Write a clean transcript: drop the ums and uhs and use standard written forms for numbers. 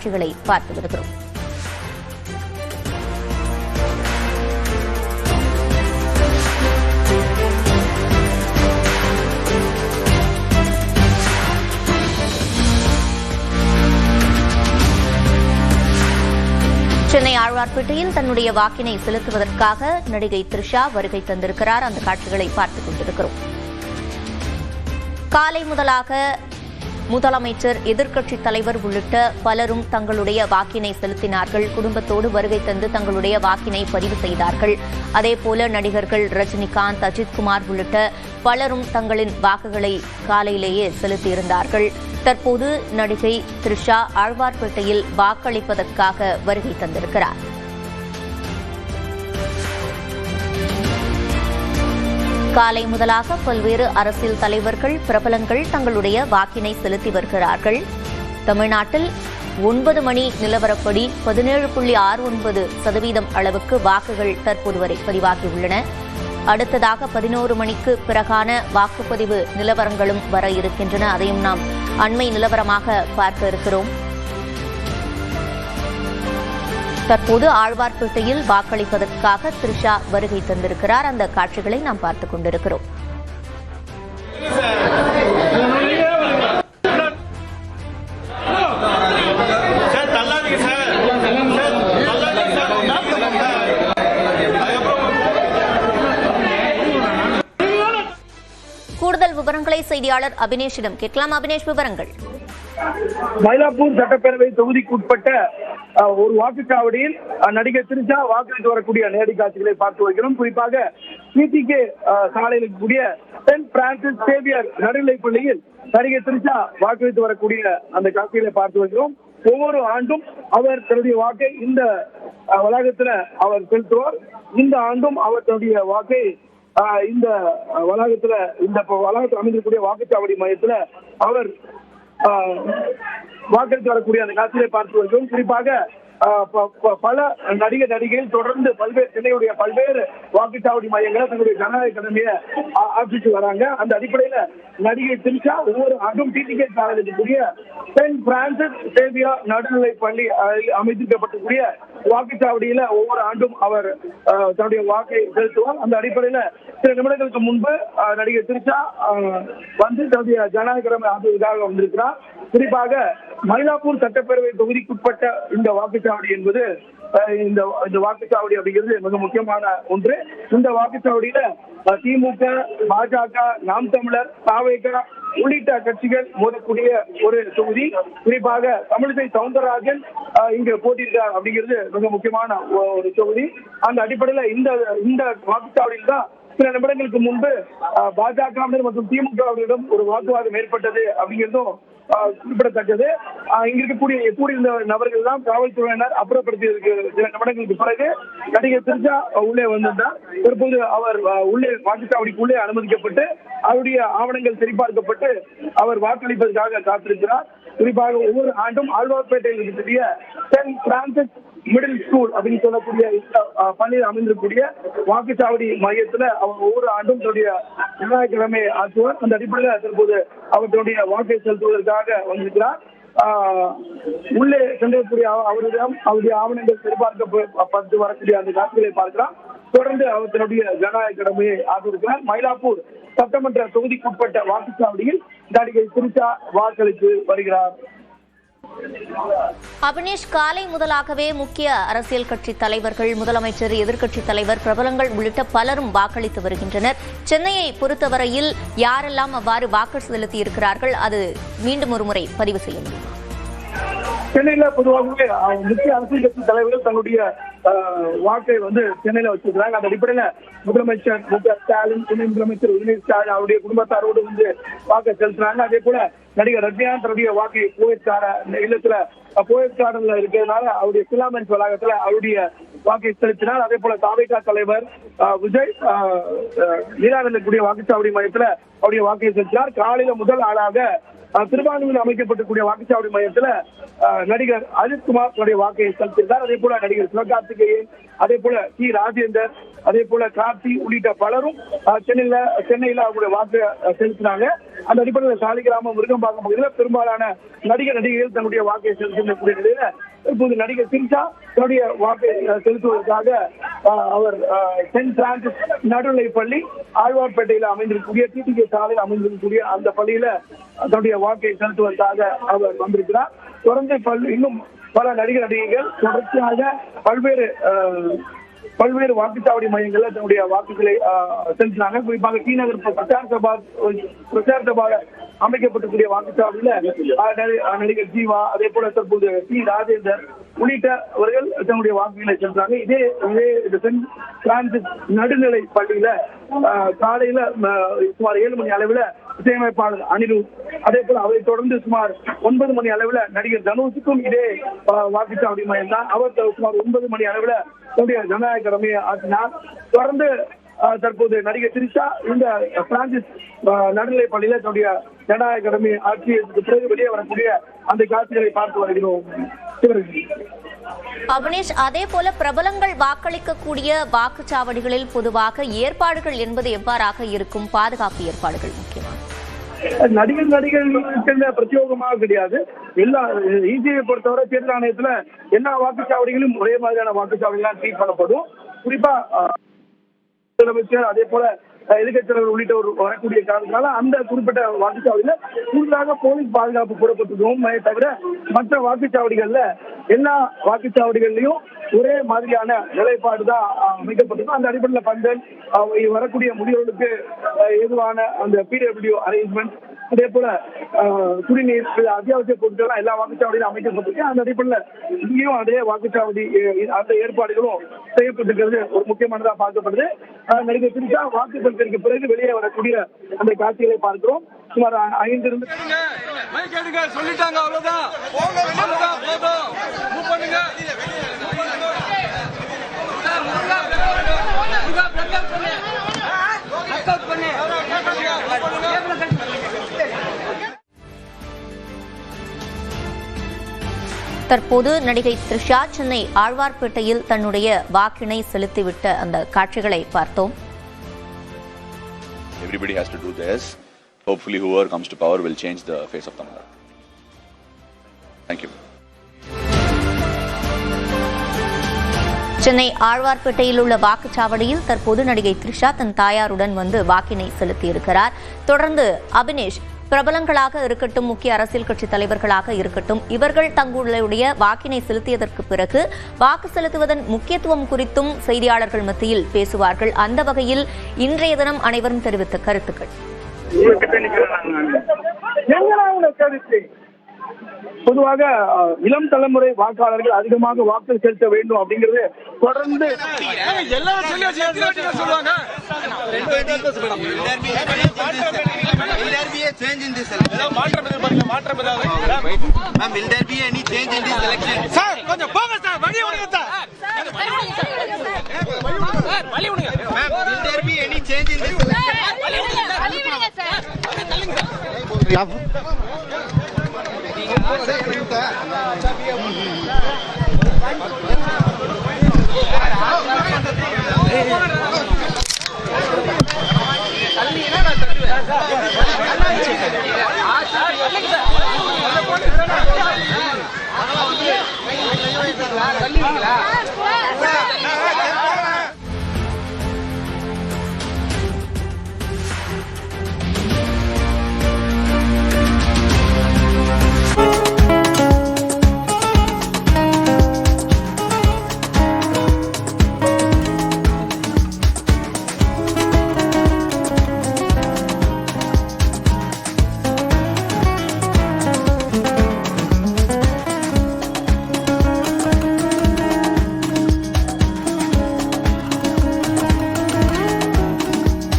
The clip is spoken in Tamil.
காட்சிகளை பார்த்து வருகிறோம். சென்னை ஆழ்வார்பேட்டையில் தன்னுடைய வாக்கினை செலுத்துவதற்காக நடிகை த்ரிஷா வருகை தந்திருக்கிறார். அந்த காட்சிகளை பார்த்துக் கொண்டிருக்கிறோம். காலை முதலாக முதலமைச்சர், எதிர்க்கட்சித் தலைவர் உள்ளிட்ட பலரும் தங்களுடைய வாக்கினை செலுத்தினார்கள். குடும்பத்தோடு வருகை தந்து தங்களுடைய வாக்கினை பதிவு செய்தார்கள். அதேபோல நடிகர்கள் ரஜினிகாந்த், அஜித்குமார் உள்ளிட்ட பலரும் தங்களின் வாக்குகளை காலையிலேயே செலுத்தியிருந்தார்கள். தற்போது நடிகை த்ரிஷா ஆழ்வார்பேட்டையில் வாக்களிப்பதற்காக வருகை தந்திருக்கிறார். காலை முதலாக பல்வேறு அரசியல் தலைவர்கள், பிரபலங்கள் தங்களுடைய வாக்கினை செலுத்தி வருகிறார்கள். தமிழ்நாட்டில் 9 மணி நிலவரப்படி 17.69% அளவுக்கு வாக்குகள் தற்போது வரை பதிவாகியுள்ளன. அடுத்ததாக 11 மணிக்கு பிறகான வாக்குப்பதிவு நிலவரங்களும் வர இருக்கின்றன. அதையும் நாம் அண்மை நிலவரமாக பார்க்க இருக்கிறோம். தற்போது ஆழ்வார்பேட்டையில் வாக்களிப்பதற்காக த்ரிஷா வருகை தந்திருக்கிறார். அந்த காட்சிகளை நாம் பார்த்துக் கொண்டிருக்கிறோம். கூடுதல் விவரங்களை செய்தியாளர் அபினேஷிடம் கேட்கலாம். அபினேஷ், விவரங்கள். மயிலாப்பூர் சட்டப்பேரவை தொகுதிக்குட்பட்ட ஒரு வாக்குச்சாவடியில் நடிகை த்ரிஷா வாக்களித்து வரக்கூடிய நேரடி காட்சிகளை பார்த்து வருகிறோம். குறிப்பாக பிடிகே சாலையில் இருக்கக்கூடிய சென்ட் பிரான்சிஸ் சேவியர் நடுநிலைப் பள்ளியில் நடிகை த்ரிஷா வாக்களித்து வரக்கூடிய அந்த காட்சிகளை பார்த்து வருகிறோம். ஒவ்வொரு ஆண்டும் அவர் தன்னுடைய வாக்கை இந்த வளாகத்தில் அவர் செலுத்துவார். இந்த ஆண்டும் அவர் தன்னுடைய வாக்கை இந்த வளாகத்தில் அமைந்திருக்கக்கூடிய வாக்குச்சாவடி மையத்தில் அவர் வாக்களித்து வரக்கூடிய அந்த காட்சியை பார்த்து வருகிறோம். குறிப்பாக பல நடிகைகள் தொடர்ந்து சென்னையுடைய பல்வேறு வாக்குச்சாவடி மையங்களை தங்களுடைய ஜனநாயக கடமையை ஆட்சிக்கு வராங்க. அந்த அடிப்படையில நடிகை த்ரிஷா ஒவ்வொரு ஆண்டும் டிடிகே சாலையில் இருக்கக்கூடிய சென்ட் பிரான்சிஸ் சேவியர் நடுநிலைப் பள்ளி அமைந்திருக்கப்பட்டிருக்கூடிய வாக்குச்சாவடியில ஒவ்வொரு ஆண்டும் அவர் தன்னுடைய வாக்கை செலுத்துவார். அந்த அடிப்படையில சில நிமிடங்களுக்கு முன்பு நடிகை த்ரிஷா வந்து தன்னுடைய ஜனநாயக கடமை ஆற்றுவதற்காக வந்திருக்கிறார். குறிப்பாக மயிலாப்பூர் சட்டப்பேரவை தொகுதிக்குட்பட்ட இந்த வாக்குச்சாவடி என்பது இந்த வாக்குச்சாவடி அப்படிங்கிறது மிக முக்கியமான ஒன்று. இந்த வாக்குச்சாவடியில திமுக, பாஜக, நாம் தமிழர், தாவேகா உள்ளிட்ட கட்சிகள் மோதக்கூடிய ஒரு தொகுதி. குறிப்பாக தமிழிசை சவுந்தரராஜன் இங்கு போட்டியிருக்கார் அப்படிங்கிறது மிக முக்கியமான ஒரு தொகுதி. அந்த அடிப்படையில இந்த வாக்குச்சாவடியில் தான் சில நிமிடங்களுக்கு முன்பு பாஜகவினர் மற்றும் திமுகவினரிடம் ஒரு வாக்குவாதம் ஏற்பட்டது அப்படிங்கிறதும் குறிப்பிடத்தக்கது. இங்க இருக்கக்கூடிய இந்த நபர்கள் எல்லாம் காவல்துறையினர் அப்புறப்படுத்தியதற்கு சில நிமிடங்களுக்கு பிறகு நடிகை த்ரிஷா உள்ளே வந்திருந்தார். தற்போது அவர் உள்ளே வாக்குச்சாவடிக்கு உள்ளே அனுமதிக்கப்பட்டு அவருடைய ஆவணங்கள் சரிபார்க்கப்பட்டு அவர் வாக்களிப்பதற்காக காத்திருக்கிறார். குறிப்பாக ஒவ்வொரு ஆண்டும் ஆழ்வார்பேட்டையில் இருக்கக்கூடிய சென்ட் பிரான்சிஸ் மிடில் ஸ்கூல் அப்படின்னு சொல்லக்கூடிய பள்ளியில் அமைந்திருக்கக்கூடிய வாக்குச்சாவடி மையத்துல அவர் ஒவ்வொரு ஆண்டும் தன்னுடைய ஜனநாயக கடமையை ஆற்றுவார். அந்த அடிப்படையில் தற்போது அவர் தன்னுடைய வாக்கை செலுத்துவதற்காக வந்திருக்கிறார். உள்ளே சென்றக்கூடிய அவரிடம் அவருடைய ஆவணங்கள் சரிபார்க்கப்பட்டு வரக்கூடிய அந்த காட்சிகளை பார்க்கலாம். தொடர்ந்து அவர் தன்னுடைய ஜனநாயக கடமையை ஆற்றிருக்கிறார். மயிலாப்பூர் சட்டமன்ற தொகுதிக்குட்பட்ட வாக்குச்சாவடியில் நடிகை த்ரிஷா வாக்களித்து வருகிறார். அபினேஷ், காலை முதலாகவே முக்கிய அரசியல் கட்சி தலைவர்கள், முதலமைச்சர், எதிர்க்கட்சித் தலைவர், பிரபலங்கள் உள்ளிட்ட பலரும் வாக்களித்து வருகின்றனர். சென்னையை பொறுத்தவரையில் யாரெல்லாம் அவ்வாறு வாக்கு செலுத்தி இருக்கிறார்கள், அது மீண்டும் ஒரு முறை பதிவு செய்ய முடியும்? சென்னையில பொதுவாகவே முக்கிய அரசியல் கட்சி தலைவர்கள் தன்னுடைய வாக்கை சென்னையில வச்சிருக்கிறாங்க. அந்த அடிப்படையில முதலமைச்சர் ஸ்டாலின், துணை முதலமைச்சர் உதயநிதி ஸ்டாலின் அவருடைய குடும்பத்தாரோடு வாக்கை செலுத்துறாங்க. அதே போல நடிகர் ரஜினிகாந்த் தன்னுடைய வாக்கை இல்லத்துல போயற்காடன்ல இருக்கிறதுனால அவருடைய பிலாமென்ஸ் வளாகத்துல அவருடைய வாக்கை செலுத்தினார். அதே போல தாவேகா தலைவர் விஜய் நீராடக்கூடிய வாக்குச்சாவடி மையத்துல அவருடைய வாக்கை செலுத்தினார். காலையில முதல் ஆளாக திருவாரூரில் அமைக்கப்பட்டிருக்கூடிய வாக்குச்சாவடி மையத்துல நடிகர் அஜித்குமார் தன்னுடைய வாக்கை செலுத்தினார். அதே போல நடிகர் சிவகார்த்திகேயன், அதே போல டி ராஜேந்தர், அதே போல கார்த்தி உள்ளிட்ட பலரும் சென்னையில அவங்களுடைய வாக்கு செலுத்தினாங்க. அந்த அடிப்படையில் சாலிகிராமம் விருகம்பாக்கம் பகுதியில் பெரும்பாலான நடிகைகள் தன்னுடைய வாக்கை செலுத்தக்கூடிய நிலையில இப்போது நடிகர் திரிஷா தன்னுடைய வாக்கை செலுத்துவதற்காக அவர் சென்ட் பிரான்சிஸ் நடுநிலைப் பள்ளி ஆழ்வார்பேட்டையில் அமைந்திருக்கக்கூடிய டிடிகே சாலையில் அமைந்திருக்கக்கூடிய அந்த பள்ளியில தன்னுடைய வாக்கை செலுத்துவதற்காக அவர் வந்திருக்கிறார். தொடர்ந்து இன்னும் பல நடிகைகள் தொடர்ச்சியாக பல்வேறு வாக்குச்சாவடி மையங்களில் தன்னுடைய வாக்குகளை செலுத்தினாங்க. குறிப்பாக டி நகர் பிரச்சார சபா அமைக்கப்பட்டிருக்கூடிய வாக்குச்சாவடியில நடிகர் ஜீவா, அதே போல தற்போது டி ராஜேந்தர் உள்ளிட்டவர்கள் தன்னுடைய வாக்குகளை செலுத்துறாங்க. இதே சென்ட் பிரான்சிஸ் நடுநிலை பள்ளியில காலையில சுமார் 7 மணி அளவில் இசையமைப்பாளர் அனிருத், அதே போல அவரை தொடர்ந்து சுமார் 9 மணி அளவில் நடிகர் தனுஷுக்கும் இதே வாக்குச்சாவடி மையம் தான். அவர் சுமார் 9 மணி அளவில் தன்னுடைய ஜனநாயக கடமையை ஆற்றினார். தொடர்ந்து தற்போது நடிகர் திரிஷா இந்த பிரான்சிஸ் நடுநிலை பள்ளியில தன்னுடைய ஜனநாயக கடமையை ஆற்றியதற்கு பிறகு வெளியே வரக்கூடிய அந்த காட்சிகளை பார்த்து வருகிறோம். அபினேஷ், அதே போல பிரபலங்கள் வாக்களிக்கக்கூடிய வாக்குச்சாவடிகளில் பொதுவாக ஏற்பாடுகள் என்பது எவ்வாறாக இருக்கும்? பாதுகாப்பு ஏற்பாடுகள் முக்கியமாக நடிகர்களுக்கு பிரத்யேகமாக கிடையாது. எல்லா இசிஐ பொறுத்தவரை தேர்தல் ஆணையத்துல எல்லா வாக்குச்சாவடிகளும் ஒரே மாதிரியான வாக்குச்சாவடிகள் ட்ரீட் பண்ணப்படும். குறிப்பா முதலமைச்சர், அதே போல எதிர்கட்சியாளர்கள் உள்ளிட்டோர் வரக்கூடிய காரணத்தால அந்த குறிப்பிட்ட வாக்குச்சாவடியில கூடுதலாக போலீஸ் பாதுகாப்பு போடப்பட்டிருக்கும். தவிர மற்ற வாக்குச்சாவடிகள்ல எல்லா வாக்குச்சாவடிகள்லயும் ஒரே மாதிரியான நிலைப்பாடு தான் அமைக்கப்பட்டிருக்கும். அந்த அடிப்படையில் பந்தல் வரக்கூடிய முதியோர்களுக்கு ஏதுவான அந்த பிடபிள்யூ அரேஞ்ச்மெண்ட், அதே போல குடிநீர், அத்தியாவசிய பொருட்கள் எல்லா வாக்குச்சாவடியிலும் அமைக்கப்பட்டிருக்கு. அந்த அடிப்படையில் இங்கேயும் அதே வாக்குச்சாவடி அந்த ஏற்பாடுகளும் செய்யப்பட்டிருக்கிறது ஒரு முக்கியமானதா பார்க்கப்படுது. நடிகர் திரிஷா வாக்கு செலுத்திற்கு பிறகு வெளியே வரக்கூடிய அந்த காட்சிகளை பார்க்கிறோம். சுமார் 5 சொல்லிட்டாங்க, அவ்வளவுதான். தற்போது நடிகை த்ரிஷா சென்னை ஆழ்வார்பேட்டையில் தன்னுடைய வாக்கினை செலுத்திவிட்ட அந்த காட்சிகளை பார்த்தோம். Everybody has to do this. Hopefully whoever comes to power will change the face of Tamil Nadu. Thank you. Chennai ஆழ்வார்பேட்டையில் உள்ள வாக்குச்சாவடியில் தற்போது நடிகை த்ரிஷா தன் தாயாருடன் வந்து வாக்கினை செலுத்தியிருக்கிறார். தொடர்ந்து அபினேஷ், பிரபலங்களாக இருக்கட்டும், முக்கிய அரசியல் கட்சி தலைவர்களாக இருக்கட்டும், இவர்கள் தங்களுடைய வாக்கினை செலுத்தியதற்கு பிறகு வாக்கு செலுத்துவதன் முக்கியத்துவம் குறித்தும் செய்தியாளர்கள் மத்தியில் பேசுவார்கள். அந்த வகையில் இன்றைய தினம் அனைவரும் தெரிவித்த கருத்துக்கள். பொதுவாக இளம் தலைமுறை வாக்காளர்கள் அதிகமாக வாக்கு செலுத்த வேண்டும் அப்படிங்கிறது தொடர்ந்து